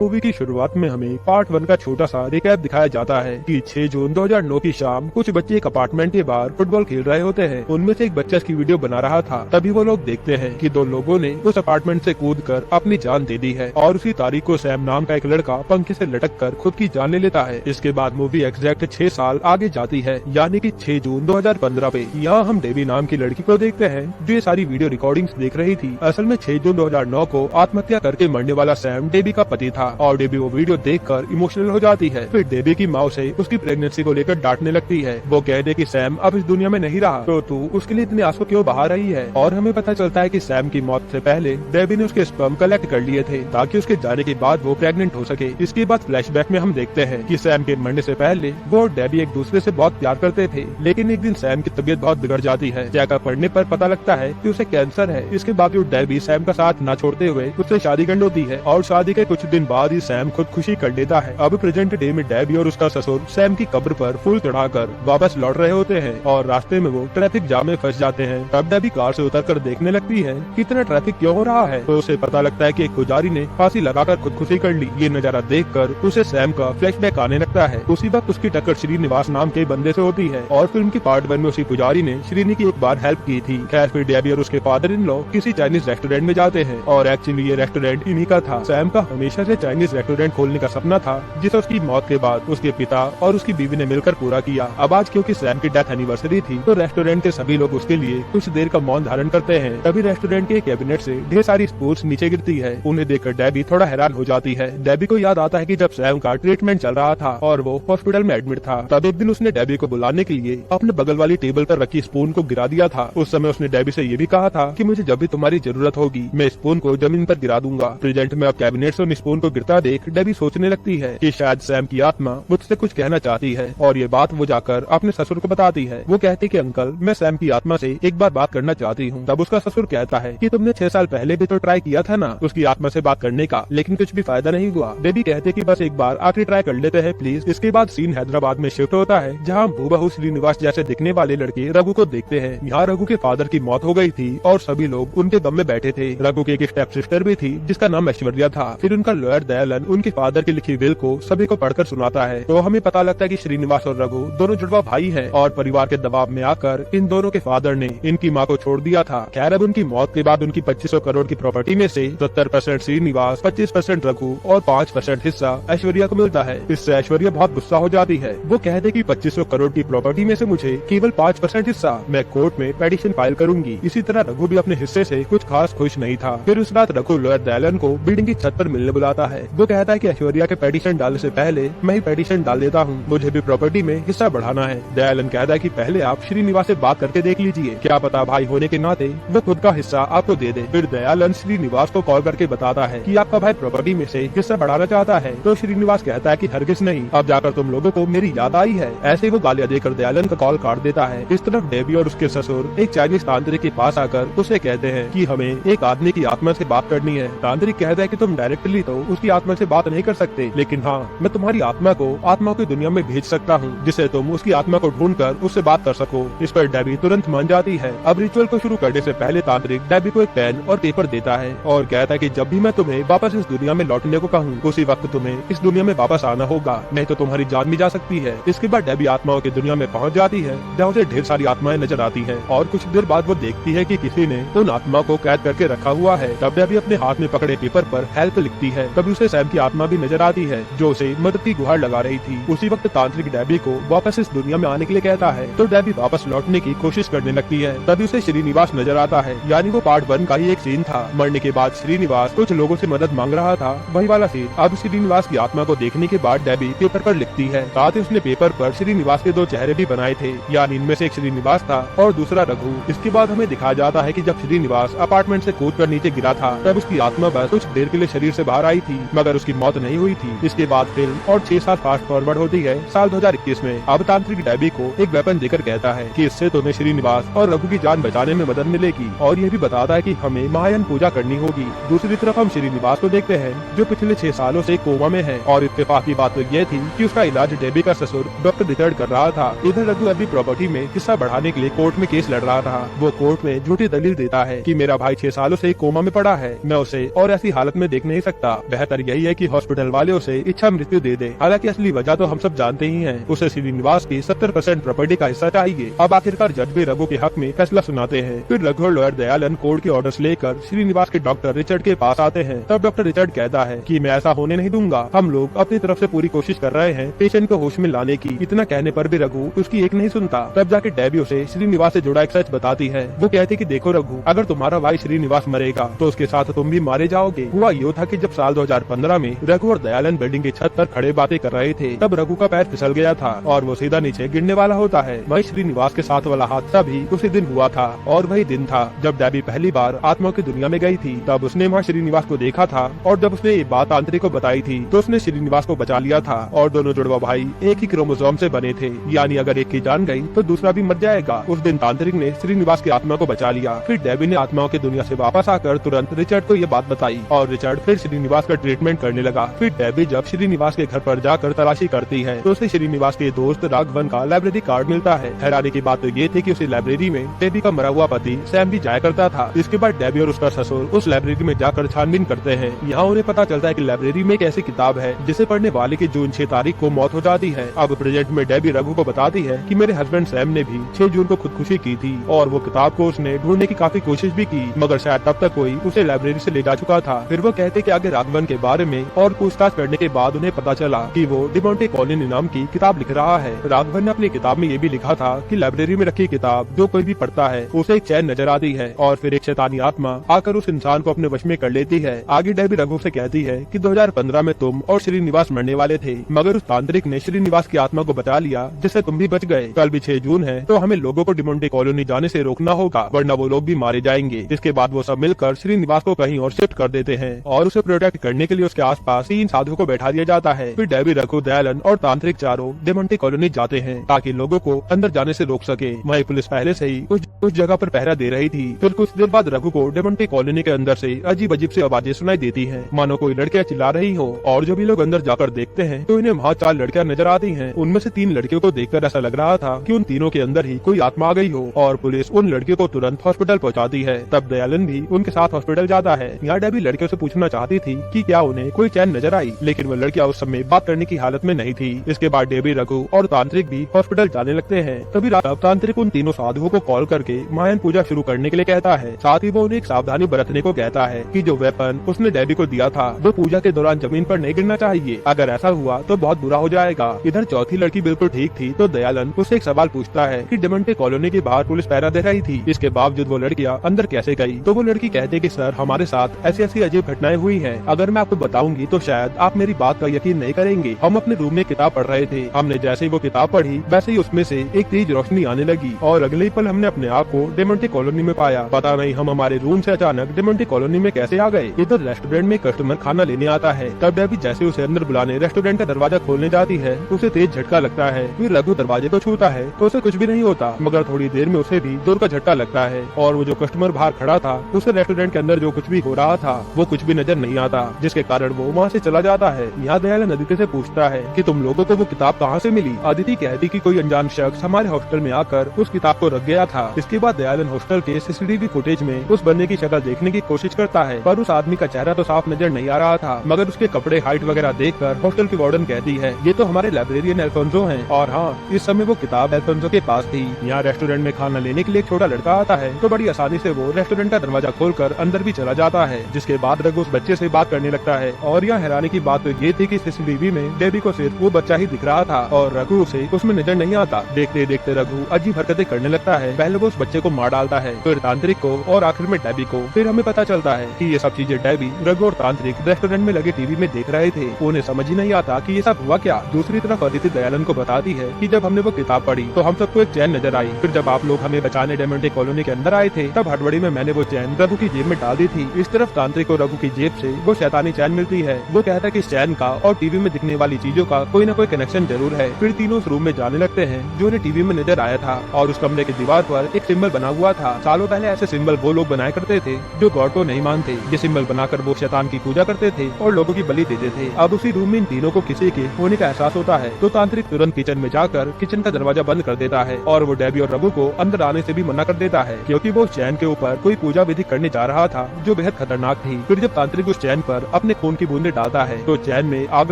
Movie की शुरुआत में हमें पार्ट 1 का छोटा सा रिकैप दिखाया जाता है कि 6 जून 2009 की शाम कुछ बच्चे एक अपार्टमेंट के बाहर फुटबॉल खेल रहे होते हैं। उनमें से एक बच्चा इसकी वीडियो बना रहा था। तभी वो लोग देखते हैं कि दो लोगों ने उस अपार्टमेंट से कूदकर अपनी जान दे दी है और उसी तारीख को सैम नाम का एक लड़का पंखे से लटक कर खुद की जान ले लेता है। इसके बाद मूवी एग्जैक्ट 6 साल आगे जाती है, यानी कि 6 जून 2015 पे। यहाँ हम डेबी नाम की लड़की को देखते हैं जो ये सारी वीडियो रिकॉर्डिंग्स देख रही थी। असल में 6 जून 2009 को आत्महत्या करके मरने वाला सैम डेबी का पति था और डेबी वो वीडियो देखकर इमोशनल हो जाती है। फिर डेबी की माँ से उसकी प्रेगनेंसी को लेकर डांटने लगती है। वो कहते कि सैम अब इस दुनिया में नहीं रहा तो तू उसके लिए इतने आंसू क्यों बहा रही है। और हमें पता चलता है कि सैम की मौत से पहले डेबी ने उसके स्पर्म कलेक्ट कर लिए थे ताकि उसके जाने के बाद वो प्रेग्नेंट हो सके। इसके बाद फ्लैशबैक में हम देखते हैं कि सैम के मरने से पहले वो और डेबी एक दूसरे से बहुत प्यार करते थे, लेकिन एक दिन सैम की तबीयत बहुत बिगड़ जाती है। चेकअप पढ़ने पर पता लगता है कि उसे कैंसर है। इसके बावजूद डेबी सैम का साथ न छोड़ते हुए उससे शादी कर लेती है और शादी के कुछ दिन बाद ही सैम खुदकुशी कर लेता है। अब प्रेजेंट डे में डेबी और उसका ससुर सैम की कब्र पर फूल चढ़ाकर वापस लौट रहे होते हैं और रास्ते में वो ट्रैफिक जाम में फंस जाते हैं। तब डेबी कार से उतरकर देखने लगती है कि इतना ट्रैफिक क्यों हो रहा है, तो उसे पता लगता है कि एक पुजारी ने फांसी लगाकर खुदकुशी कर ली। ये नजारा देखकर उसे सैम का फ्लैशबैक आने लगता है। उसी वक्त उसकी टक्कर श्रीनिवास नाम के बंदे से होती है और फिल्म की पार्ट 1 में उसी पुजारी ने श्रीनी की एक बार हेल्प की थी। खैर फिर डेबी और उसके फादर इन लॉ किसी चाइनीज रेस्टोरेंट में जाते हैं और एक्चुअली ये रेस्टोरेंट इन्हीं का था। सैम का हमेशा से चाइनीज रेस्टोरेंट खोलने का सपना था जिसे उसकी मौत के बाद उसके पिता और उसकी बीवी ने मिलकर पूरा किया। अब आज क्योंकि सैम की डेथ एनिवर्सरी थी तो रेस्टोरेंट के सभी लोग उसके लिए कुछ देर का मौन धारण करते हैं। तभी रेस्टोरेंट के कैबिनेट से ढेर सारी स्पून्स नीचे गिरती है। उन्हें देखकर डेबी थोड़ा हैरान हो जाती है। डेबी को याद आता है कि जब सैम का ट्रीटमेंट चल रहा था और वो हॉस्पिटल में एडमिट था, तब एक दिन उसने डेबी को बुलाने के लिए अपने बगल वाली टेबल पर रखी स्पून को गिरा दिया था। उस समय उसने डेबी से ये भी कहा था कि मुझे जब भी तुम्हारी जरूरत होगी मैं स्पून को जमीन पर गिरा दूंगा। प्रेजेंट में अब कैबिनेट से उन स्पून को गिरता देख डेबी सोचने लगती है कि शायद सैम की आत्मा मुझसे कुछ कहना चाहती है और ये बात वो जाकर अपने ससुर को बताती है। वो कहती कि अंकल मैं सैम की आत्मा से एक बार बात करना चाहती हूँ। तब उसका ससुर कहता है कि तुमने 6 साल पहले भी तो ट्राई किया था ना उसकी आत्मा से बात करने का, लेकिन कुछ भी फायदा नहीं हुआ। डेबी कहते कि बस एक बार आखिरी ट्राई कर लेते हैं प्लीज। इसके बाद सीन हैदराबाद में शिफ्ट होता है जहाँ हूबहू श्रीनिवास जैसे दिखने वाले लड़के रघु को देखते हैं। यहाँ रघु के फादर की मौत हो गई थी और सभी लोग उनके गम में बैठे थे। रघु की एक स्टेप सिस्टर भी थी जिसका नाम ऐश्वर्या था। फिर उनका लॉयर दयालन उनके फादर की लिखी विल को सभी को पढ़कर सुनाता है तो हमें पता लगता है कि श्रीनिवास और रघु दोनों जुड़वा भाई हैं और परिवार के दबाव में आकर इन दोनों के फादर ने इनकी मां को छोड़ दिया था। खैर अब उनकी मौत के बाद उनकी 2500 करोड़ की प्रॉपर्टी में से 70% श्रीनिवास, 25% रघु और 5% हिस्सा ऐश्वर्या को मिलता है। इससे ऐश्वर्या बहुत गुस्सा हो जाती है। वो कहते कि 2500 करोड़ की प्रॉपर्टी में से मुझे केवल 5% हिस्सा, मैं कोर्ट में पेटिशन फाइल करूंगी। इसी तरह रघु भी अपने हिस्से से कुछ खास खुश नहीं था। फिर उस रात रघु लॉयर दयालन को बिल्डिंग की छत पर मिलने बुलाता है। वो कहता है कि ऐश्वर्या के पेटिशन डालने से पहले मैं ही पेटिशन डाल देता हूँ, मुझे भी प्रॉपर्टी में हिस्सा बढ़ाना है। दयालन कहता है कि पहले आप श्रीनिवास से बात करके देख लीजिए, क्या पता भाई होने के नाते वो खुद का हिस्सा आपको दे दे। फिर दयालन श्रीनिवास को कॉल करके बताता है कि आपका भाई प्रॉपर्टी में से हिस्सा बढ़ाना चाहता है तो श्रीनिवास कहता है कि हरगिज नहीं, अब जाकर तुम लोगों को मेरी याद आई है। ऐसे वो गालियां देकर दयालन का कॉल काट देता है। इस तरफ डेबी और उसके ससुर एक चाइनीज तांत्रिक के पास आकर उसे कहते हैं कि हमें एक आदमी की आत्मा से बात करनी है। तांत्रिक कहता है कि तुम डायरेक्टली तो उसकी आत्मा से बात नहीं कर सकते, लेकिन हाँ मैं तुम्हारी आत्मा को आत्माओं की दुनिया में भेज सकता हूँ जिससे तुम उसकी आत्मा को ढूंढकर उससे बात कर सको। इस पर डेबी तुरंत मान जाती है। अब रिचुअल को शुरू करने से पहले तांत्रिक डेबी को एक पेन और पेपर देता है और कहता है कि जब भी मैं तुम्हें वापस इस दुनिया में लौटने को कहूँ उसी वक्त तुम्हें इस दुनिया में वापस आना होगा, नहीं तो तुम्हारी जान भी जा सकती है। इसके बाद डेबी आत्माओं की दुनिया में पहुँच जाती है जहाँ उसे ढेर सारी आत्माएं नजर आती है और कुछ देर बाद वो देखती है कि किसी ने उन आत्मा को कैद करके रखा हुआ है। तब डेबी अपने हाथ में पकड़े पेपर पर हेल्प लिखती है। तभी उसे सैम की आत्मा भी नजर आती है जो उसे मदद की गुहार लगा रही थी। उसी वक्त तांत्रिक डेबी को वापस इस दुनिया में आने के लिए कहता है तो डेबी वापस लौटने की कोशिश करने लगती है। तभी उसे श्रीनिवास नजर आता है, यानी वो पार्ट 1 का ही एक सीन था। मरने के बाद श्रीनिवास कुछ लोगों से मदद मांग रहा था, वही वाला सीन। अब श्रीनिवास की आत्मा को देखने के बाद डेबी पेपर पर लिखती है। साथ ही उसने पेपर पर श्रीनिवास के 2 चेहरे भी बनाए थे, यानी इनमें से एक श्रीनिवास था और दूसरा रघु। इसके बाद हमें दिखाया जाता है कि जब श्रीनिवास अपार्टमेंट से कूदकर नीचे गिरा था तब उसकी आत्मा बस कुछ देर के लिए शरीर से बाहर आई थी, मगर उसकी मौत नहीं हुई थी। इसके बाद फिल्म और 6 साल फास्ट फॉरवर्ड होती है साल 2021 में। अब तांत्रिक डेबी को एक वेपन देकर कहता है कि इससे तुम्हें श्रीनिवास और रघु की जान बचाने में मदद मिलेगी और ये भी बताता है कि हमें महायान पूजा करनी होगी। दूसरी तरफ हम श्रीनिवास को देखते हैं जो पिछले 6 सालों से कोमा में है और इत्तेफाक की बात तो ये थी कि उसका इलाज डेबी का ससुर डॉक्टर रिचर्ड कर रहा था। इधर रघु अभी प्रॉपर्टी में हिस्सा बढ़ाने के लिए कोर्ट में केस लड़ रहा था। वो कोर्ट में झूठी दलील देता है कि मेरा भाई 6 सालों से कोमा में पड़ा है, मैं उसे और ऐसी हालत में देख नहीं सकता, बेहतर बेहतर यही है कि हॉस्पिटल वाले उसे इच्छा मृत्यु दे दे। हालांकि असली वजह तो हम सब जानते ही हैं, उसे श्रीनिवास की 70% प्रॉपर्टी का हिस्सा चाहिए। अब आखिरकार जज भी रघु के हक में फैसला सुनाते हैं। फिर रघु और लॉयर दयालन कोर्ट के ऑर्डर्स लेकर श्रीनिवास के डॉक्टर रिचर्ड के पास आते हैं। तब डॉक्टर रिचर्ड कहता है कि मैं ऐसा होने नहीं दूंगा, हम लोग अपनी तरफ से पूरी कोशिश कर रहे हैं पेशेंट को होश में लाने की। इतना कहने पर भी रघु उसकी एक नहीं सुनता। तब जाके डेबी उसे श्रीनिवास से जुड़ा एक सच बताती है। वो कहती कि देखो रघु, अगर तुम्हारा भाई श्रीनिवास मरेगा तो उसके साथ तुम भी मारे जाओगे। हुआ यूँ था कि जब साल 2015 में रघु और दयालन बिल्डिंग की छत पर खड़े बातें कर रहे थे, तब रघु का पैर फिसल गया था और वो सीधा नीचे गिरने वाला होता है। वही श्रीनिवास के साथ वाला हादसा भी उसी दिन हुआ था और वही दिन था जब डेबी पहली बार आत्माओं की दुनिया में गई थी। तब उसने वहाँ श्रीनिवास को देखा था और जब उसने ये बात तांत्रिक को बताई थी तो उसने श्रीनिवास को बचा लिया था और दोनों जुड़वा भाई एक ही क्रोमोसोम से बने थे, यानी अगर एक की जान गई तो दूसरा भी मर जाएगा। उस दिन तांत्रिक ने श्रीनिवास की आत्मा को बचा लिया। फिर डेबी ने आत्माओं की दुनिया से वापस आकर तुरंत रिचर्ड को ये बात बताई और रिचर्ड फिर श्रीनिवास का ट्रीटमेंट करने लगा। फिर डेबी जब श्रीनिवास के घर पर जाकर तलाशी करती है तो उसे श्रीनिवास के दोस्त राघवन का लाइब्रेरी कार्ड मिलता है। हैरानी की बात तो ये थी कि उसी लाइब्रेरी में डेबी का मरा हुआ पति सैम भी जाया करता था। इसके बाद डेबी और उसका ससुर उस लाइब्रेरी में जाकर छानबीन करते हैं। यहाँ उन्हें पता चलता है कि लाइब्रेरी में एक ऐसी किताब है जिसे पढ़ने वाले की जून 6 तारीख को मौत हो जाती है। अब प्रेजेंट में डेबी रघु को बताती है कि मेरे हस्बैंड सैम ने भी 6 जून को खुदकुशी की थी और वो किताब को उसने ढूंढने की काफी कोशिश भी की, मगर शायद तब तक कोई उसे लाइब्रेरी से ले जा चुका था। फिर वो कहते कि आगे राघवन के बारे में और पूछताछ करने के बाद उन्हें पता चला कि वो डिमोंटे कॉलोनी नाम की किताब लिख रहा है। राघवन ने अपनी किताब में ये भी लिखा था कि लाइब्रेरी में रखी किताब जो कोई भी पढ़ता है उसे एक चैन नजर आती है और फिर एक शैतानी आत्मा आकर उस इंसान को अपने वश में कर लेती है। आगे डेबी रघु से कहती है कि 2015 में तुम और श्रीनिवास मरने वाले थे, मगर उस तांत्रिक ने श्रीनिवास की आत्मा को बचा लिया जिससे तुम भी बच गए। कल भी 6 जून है तो हमें लोगों को डिमोंटे कॉलोनी जाने से रोकना होगा, वरना वो लोग भी मारे जाएंगे। इसके बाद वो सब मिलकर श्रीनिवास को कहीं और शिफ्ट कर देते हैं और उसे प्रोटेक्ट करने के लिए उसके आसपास 3 साधुओं को बैठा दिया जाता है। फिर डेबी रघु दयालन और तांत्रिक चारों डिमोंटे कॉलोनी जाते हैं ताकि लोगों को अंदर जाने से रोक सके। वहीं पुलिस पहले से ही उस जगह पर पहरा दे रही थी। फिर कुछ देर बाद रघु को डिमोंटे कॉलोनी के अंदर से अजीब अजीब सी आवाजें सुनाई देती हैं, मानो कोई लड़कियां चिल्ला रही हो। और जो भी लोग अंदर जाकर देखते हैं तो इन्हें वहाँ 4 लड़कियां नजर आती हैं। उनमें से 3 लड़कियों को देखकर ऐसा लग रहा था कि उन तीनों के अंदर ही कोई आत्मा आ गई हो और पुलिस उन लड़कियों को तुरंत हॉस्पिटल पहुँचाती है। तब दयालन भी उनके साथ हॉस्पिटल जाता है। यहाँ डेबी लड़कियों से पूछना चाहती थी कि क्या उन्हें कोई चैन नजर आई, लेकिन वो लड़कियां उस समय बात करने की हालत में नहीं थी। इसके बाद डेबी रघु और तांत्रिक भी हॉस्पिटल जाने लगते हैं। तभी तांत्रिक उन तीनों साधुओं को कॉल करके मायन पूजा शुरू करने के लिए कहता है। साथ ही वो उन्हें एक सावधानी बरतने को कहता है कि जो वेपन उसने डेबी को दिया था वो पूजा के दौरान जमीन पर नहीं गिरना चाहिए, अगर ऐसा हुआ तो बहुत बुरा हो जाएगा। इधर चौथी लड़की बिल्कुल ठीक थी तो दयालन उससे एक सवाल पूछता है कि डिमोंटे कॉलोनी के बाहर पुलिस पहरा दे रही थी, इसके बावजूद वो लड़कियां अंदर कैसे गई? तो वो लड़की कहती है कि सर हमारे साथ ऐसी ऐसी अजीब घटनाएं हुई हैं, अगर मैं आपको बताऊंगी तो शायद आप मेरी बात का यकीन नहीं करेंगे। हम अपने रूम में किताब पढ़ रहे थे, हमने जैसे ही वो किताब पढ़ी वैसे ही उसमें से एक तेज रोशनी आने लगी और अगले ही पल हमने अपने आप को डिमोंटे कॉलोनी में पाया। पता नहीं हम हमारे रूम से अचानक डिमोंटे कॉलोनी में कैसे आ गए। इधर रेस्टोरेंट में कस्टमर खाना लेने आता है। तब डेबी जैसे उसे अंदर बुलाने रेस्टोरेंट का दरवाजा खोलने जाती है उसे तेज झटका लगता है। फिर रघु दरवाजे को छूता है तो उसे कुछ भी नहीं होता, मगर थोड़ी देर में उसे भी जोर का झटका लगता है और वो जो कस्टमर बाहर खड़ा था उसे रेस्टोरेंट के अंदर जो कुछ भी हो रहा था वो कुछ भी नजर नहीं आता, जिसके कारण वो वहाँ से चला जाता है। यहाँ दयालन अदिति से पूछता है कि तुम लोगों को वो किताब कहाँ से मिली? अदिति कहती कि कोई अनजान शख्स हमारे हॉस्टल में आकर उस किताब को रख गया था। इसके बाद दयालन हॉस्टल के सीसीटीवी फुटेज में उस बंदे की शक्ल देखने की कोशिश करता है, पर उस आदमी का चेहरा तो साफ नजर नहीं आ रहा था, मगर उसके कपड़े हाइट वगैरह देखकर हॉस्टल की वार्डन कहती है ये तो हमारे लाइब्रेरियन अल्फोंसो हैं। और हाँ, इस समय वो किताब अल्फोंसो के पास थी। यहाँ रेस्टोरेंट में खाना लेने के लिए एक छोटा लड़का आता है तो बड़ी आसानी से वो रेस्टोरेंट का दरवाजा खोलकर अंदर भी चला जाता है, जिसके बाद रघु उस बच्चे से बात करने लगता है। और यहाँ हैरानी की बात तो ये थी कि सीसीटीवी में डेबी को सिर्फ वो बच्चा ही दिख रहा था और रघु उसे उसमें नजर नहीं आता। देखते देखते रघु अजीब हरकतें करने लगता है। पहले वो उस बच्चे को मार डालता है, फिर तांत्रिक को और आखिर में डेबी को। फिर हमें पता चलता है कि ये सब चीजें डेबी, रघु और तांत्रिक रेस्टोरेंट में लगे टीवी में देख रहे थे। उन्हें समझ ही नहीं आता कि ये सब हुआ क्या। दूसरी तरफ अदिति दयालन को बताती है कि जब हमने वो किताब पढ़ी तो हम सबको एक चैन नजर आई। फिर जब आप लोग हमें बचाने डिमोंटे कॉलोनी के अंदर आए थे तब हड़बड़ी में मैंने वो चैन रघु की जेब में डाल दी थी। इस तरफ तांत्रिक और रघु की जेब से वो शैतानी चैन मिलती है। वो कहता है कि इस चैन का और टीवी में दिखने वाली चीजों का कोई न कोई कनेक्शन जरूर है। फिर तीनों उस रूम में जाने लगते हैं जो उन्हें टीवी में नजर आया था और उस कमरे की दीवार पर एक सिंबल बना हुआ था। सालों पहले ऐसे सिंबल वो लोग बनाया करते थे जो गॉड को नहीं मानते। ये सिंबल बनाकर वो शैतान की पूजा करते थे और लोगों की बलि देते थे। अब उसी रूम में इन तीनों को किसी के होने का एहसास होता है तो तांत्रिक तुरंत किचन में जाकर किचन का दरवाजा बंद कर देता है और वो डेबी और रघु को अंदर आने से भी मना कर देता है, क्योंकि वो उस चैन के ऊपर कोई पूजा विधि करने जा रहा था जो बेहद खतरनाक थी। फिर जब तांत्रिक उस चैन पर अपने खून की बूंदे डालता है तो चैन में आग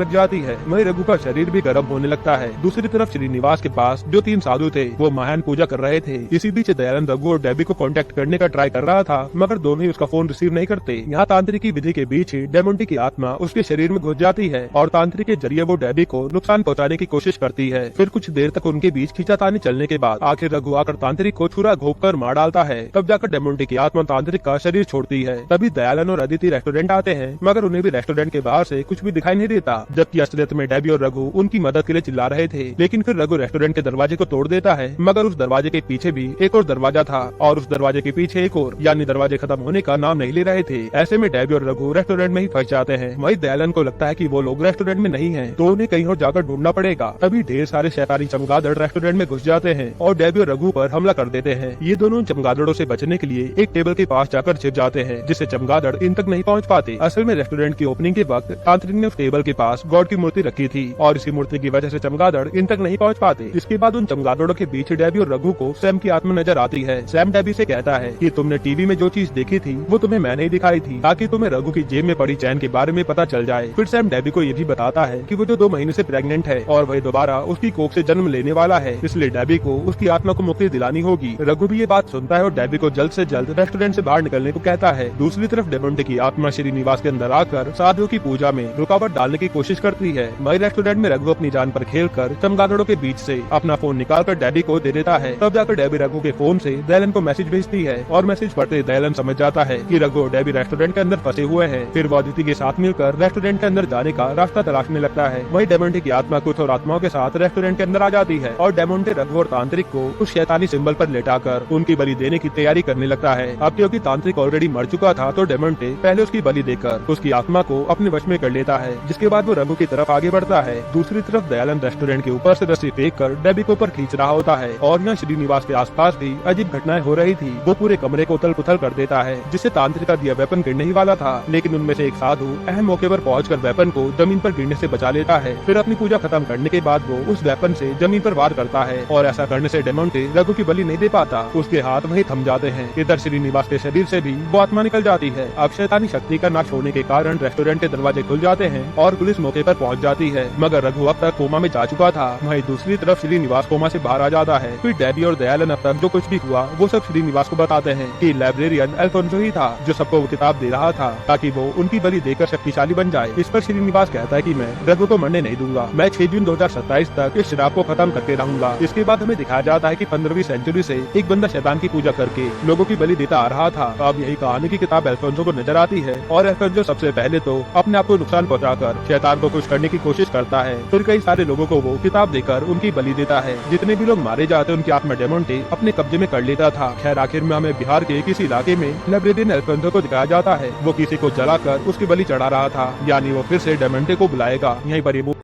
लग जाती है। वहीं रघु का शरीर भी गर्म होने लगता है। दूसरी तरफ श्रीनिवास के पास जो 3 साधु थे वो महान पूजा कर रहे थे। इसी बीच दयानंद रघु और डेबी को कांटेक्ट करने का ट्राई कर रहा था, मगर दोनों ही उसका फोन रिसीव नहीं करते। यहाँ तांत्रिक की विधि के बीच ही डेमोंटी की आत्मा उसके शरीर में घुस जाती है और तांत्रिक के जरिए वो डेबी को नुकसान पहुँचाने की कोशिश करती है। फिर कुछ देर तक उनके बीच खींचातानी चलने के बाद आखिर रघु आकर तांत्रिक को छुरा घोंप कर मार डालता है। तब जाकर डेमोंटी की आत्मा तांत्रिक का शरीर छोड़ती है। तभी दयालन और अदिति रेस्टोरेंट आते हैं, मगर उन्हें भी रेस्टोरेंट के बाहर से कुछ भी दिखाई नहीं देता, जबकि असलियत में डेबी और रघु उनकी मदद के लिए चिल्ला रहे थे। लेकिन फिर रघु रेस्टोरेंट के दरवाजे को तोड़ देता है, मगर उस दरवाजे के पीछे भी एक और दरवाजा था और उस दरवाजे के पीछे एक और, यानी दरवाजे खत्म होने का नाम नहीं ले रहे थे। ऐसे में डेबी और रघु रेस्टोरेंट में ही फंस जाते हैं। वही दयालन को लगता है कि वो लोग रेस्टोरेंट में नहीं हैं, तो उन्हें कहीं और जाकर ढूंढना पड़ेगा। तभी ढेर सारे शैतानी चमगादड़ रेस्टोरेंट में घुस जाते हैं और डेबी और रघु पर हमला कर देते हैं। ये दोनों चमगादड़ों से बचने के लिए एक टेबल के पास जाकर छिप जाते हैं, जिससे चमगादड़ इन तक नहीं पहुंच पाते। असल में रेस्टोरेंट की ओपनिंग के वक्त तांत्रिक ने उस टेबल के पास गॉड की मूर्ति रखी थी और इसी मूर्ति की वजह से चमगादड़ इन तक नहीं पहुंच पाते। इसके बाद उन चमगादड़ों के बीच डेबी और रघु को सैम की आत्मा नजर आती है। सैम डेबी से कहता है कि तुमने टीवी में जो चीज देखी थी वो तुम्हें मैंने ही दिखाई थी, ताकि तुम्हें रघु की जेब में पड़ी चैन के बारे में पता चल जाए। फिर सैम डेबी को ये भी बताता है कि वो जो 2 महीने से प्रेग्नेंट है और वह दोबारा उसकी कोख से जन्म लेने वाला है, इसलिए डेबी को उसकी आत्मा को मुक्ति दिलानी होगी। रघु भी ये बात सुनता है और डेबी को जल्द से जल्द रेस्टोरेंट से बाहर निकलने को कहता है। दूसरी तरफ डेमोंटी की आत्मा श्रीनिवास के अंदर आकर साधुओं की पूजा में रुकावट डालने की कोशिश करती है। वही रेस्टोरेंट में रघु अपनी जान पर खेलकर चमगादड़ों के बीच से अपना फोन निकालकर डेबी को दे देता है। तब जाकर डेबी रघु के फोन से दयालन को मैसेज भेजती है और मैसेज पढ़ते दयालन समझ जाता है कि रघु और डेबी रेस्टोरेंट के अंदर फंसे हुए हैं। फिर वो अदिति के साथ मिलकर रेस्टोरेंट के अंदर जाने का रास्ता तलाशने लगता है। वही डेमोंटी की आत्मा कुछ और आत्माओं के साथ रेस्टोरेंट के अंदर आ जाती है और डेमोंटी रघु और तांत्रिक को उस शैतानी सिंबल पर लेटाकर उनकी बलि देने की तैयारी करने लगता है। अब क्योंकि तांत्रिक ऑलरेडी मर चुका था तो डेमोंटे पहले उसकी बलि देकर उसकी आत्मा को अपने वश में कर लेता है, जिसके बाद वो रघु की तरफ आगे बढ़ता है। दूसरी तरफ दयालन रेस्टोरेंट के ऊपर से रस्सी फेंक कर डेबी को ऊपर खींच रहा होता है और यहाँ श्रीनिवास के आसपास भी अजीब घटनाएं हो रही थी। वो पूरे कमरे को उथल पुथल कर देता है, जिससे तांत्रिक का दिया वेपन गिरने ही वाला था, लेकिन उनमें से एक साधु अहम मौके पर पहुंचकर वेपन को जमीन पर गिरने से बचा लेता है। फिर अपनी पूजा खत्म करने के बाद वो उस वेपन से जमीन पर वार करता है और ऐसा करने से डेमोंटे रघु की बलि नहीं दे पाता। उसके हाथ वहीं थम जाते हैं। इधर श्रीनिवास के शरीर से भी वो आत्मा निकल जाती है। अब शैतानी शक्ति का नाश होने के कारण रेस्टोरेंट के दरवाजे खुल जाते हैं और पुलिस मौके पर पहुंच जाती है, मगर रघु अब तक कोमा में जा चुका था। वहीं दूसरी तरफ श्रीनिवास कोमा से बाहर आ जाता है। फिर डेबी और दयालन अब तक जो कुछ भी हुआ वो सब श्रीनिवास को बताते हैं कि लाइब्रेरियन अल्फोंसो ही था जो सबको वो किताब दे रहा था ताकि वो उनकी बलि देकर शक्तिशाली बन जाए। इस पर श्रीनिवास कहता है कि मैं रघु को मरने नहीं दूंगा, मैं 6 जून 2027 तक इस शराब को खत्म करके रहूंगा। इसके बाद हमें दिखाया जाता है कि 15वीं सेंचुरी से एक बंदा शैतान की पूजा करके लोगों की बलि देता आ रहा था। अब यही कहानी की किताब अल्फोंसो को नजर आती है और अल्फोंसो सबसे पहले तो अपने आप को नुकसान पहुंचाकर शैतान को खुश करने की कोशिश करता है। फिर कई सारे लोगों को वो किताब देकर उनकी बलि देता है। जितने भी लोग मारे जाते उनकी आत्मा डेमोंटे अपने कब्जे में कर लेता था। खैर आखिर में हमें बिहार के किसी इलाके में लाइब्रेरियन अल्फोंसो को दिखाया जाता है, वो किसी को जलाकर उसकी बलि चढ़ा रहा था, यानी वो फिर से डेमोंटे को बुलाएगा। यहीं पर ये